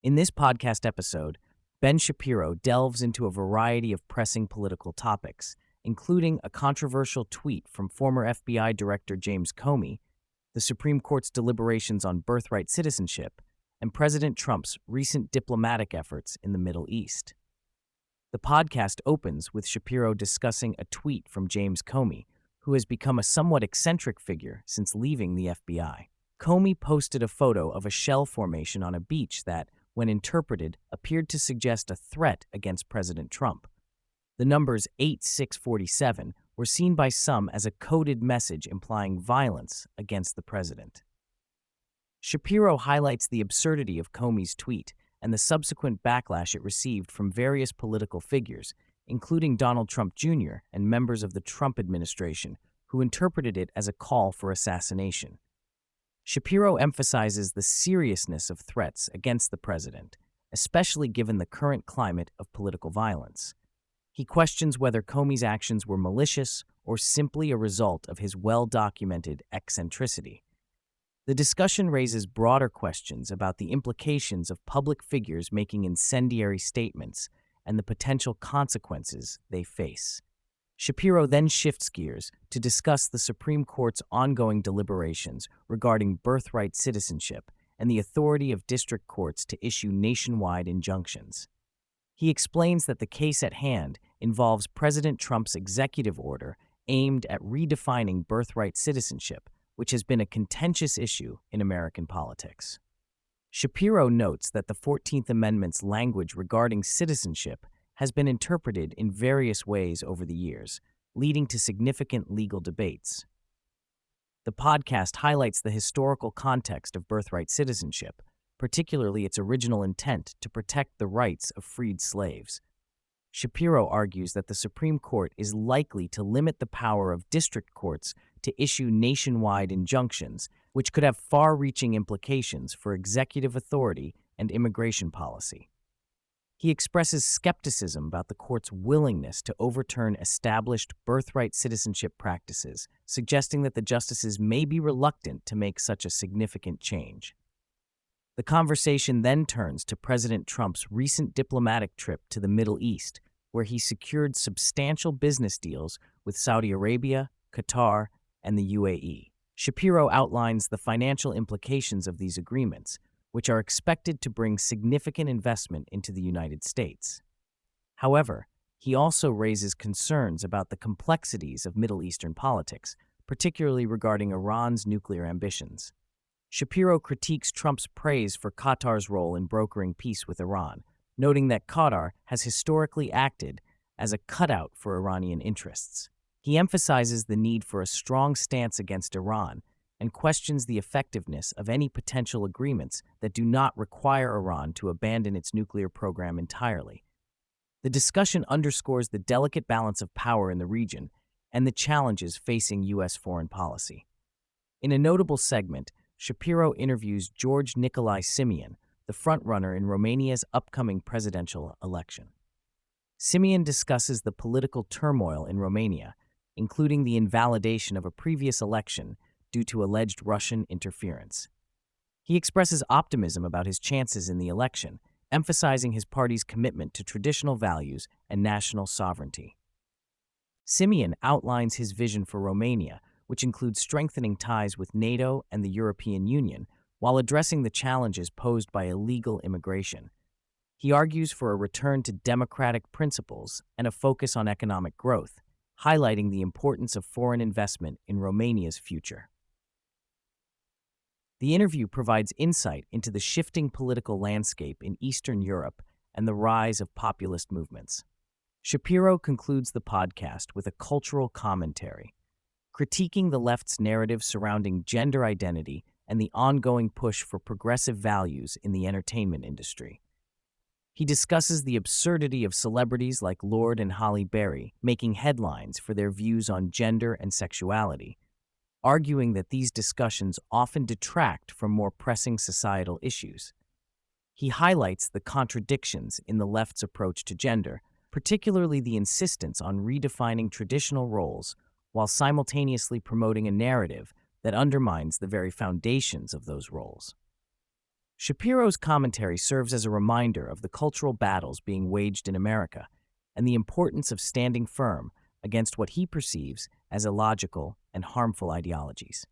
In this podcast episode, Ben Shapiro delves into a variety of pressing political topics, including a controversial tweet from former FBI Director James Comey, the Supreme Court's deliberations on birthright citizenship, and President Trump's recent diplomatic efforts in the Middle East. The podcast opens with Shapiro discussing a tweet from James Comey, who has become a somewhat eccentric figure since leaving the FBI. Comey posted a photo of a shell formation on a beach that, when interpreted, appeared to suggest a threat against President Trump. The numbers 8647 were seen by some as a coded message implying violence against the president. Shapiro highlights the absurdity of Comey's tweet and the subsequent backlash it received from various political figures, including Donald Trump Jr. and members of the Trump administration, who interpreted it as a call for assassination. Shapiro emphasizes the seriousness of threats against the president, especially given the current climate of political violence. He questions whether Comey's actions were malicious or simply a result of his well-documented eccentricity. The discussion raises broader questions about the implications of public figures making incendiary statements and the potential consequences they face. Shapiro then shifts gears to discuss the Supreme Court's ongoing deliberations regarding birthright citizenship and the authority of district courts to issue nationwide injunctions. He explains that the case at hand involves President Trump's executive order aimed at redefining birthright citizenship, which has been a contentious issue in American politics. Shapiro notes that the 14th Amendment's language regarding citizenship has been interpreted in various ways over the years, leading to significant legal debates. The podcast highlights the historical context of birthright citizenship, particularly its original intent to protect the rights of freed slaves. Shapiro argues that the Supreme Court is likely to limit the power of district courts to issue nationwide injunctions, which could have far-reaching implications for executive authority and immigration policy. He expresses skepticism about the court's willingness to overturn established birthright citizenship practices, suggesting that the justices may be reluctant to make such a significant change. The conversation then turns to President Trump's recent diplomatic trip to the Middle East, where he secured substantial business deals with Saudi Arabia, Qatar, and the UAE. Shapiro outlines the financial implications of these agreements, which are expected to bring significant investment into the United States. However, he also raises concerns about the complexities of Middle Eastern politics, particularly regarding Iran's nuclear ambitions. Shapiro critiques Trump's praise for Qatar's role in brokering peace with Iran, noting that Qatar has historically acted as a cutout for Iranian interests. He emphasizes the need for a strong stance against Iran and questions the effectiveness of any potential agreements that do not require Iran to abandon its nuclear program entirely. The discussion underscores the delicate balance of power in the region and the challenges facing U.S. foreign policy. In a notable segment, Shapiro interviews George Nikolai Simeon, the frontrunner in Romania's upcoming presidential election. Simeon discusses the political turmoil in Romania, including the invalidation of a previous election due to alleged Russian interference. He expresses optimism about his chances in the election, emphasizing his party's commitment to traditional values and national sovereignty. Simeon outlines his vision for Romania, which includes strengthening ties with NATO and the European Union, while addressing the challenges posed by illegal immigration. He argues for a return to democratic principles and a focus on economic growth, highlighting the importance of foreign investment in Romania's future. The interview provides insight into the shifting political landscape in Eastern Europe and the rise of populist movements. Shapiro concludes the podcast with a cultural commentary, critiquing the left's narrative surrounding gender identity and the ongoing push for progressive values in the entertainment industry. He discusses the absurdity of celebrities like Lorde and Halle Berry making headlines for their views on gender and sexuality, arguing that these discussions often detract from more pressing societal issues. He highlights the contradictions in the left's approach to gender, particularly the insistence on redefining traditional roles while simultaneously promoting a narrative that undermines the very foundations of those roles. Shapiro's commentary serves as a reminder of the cultural battles being waged in America and the importance of standing firm against what he perceives as illogical and harmful ideologies.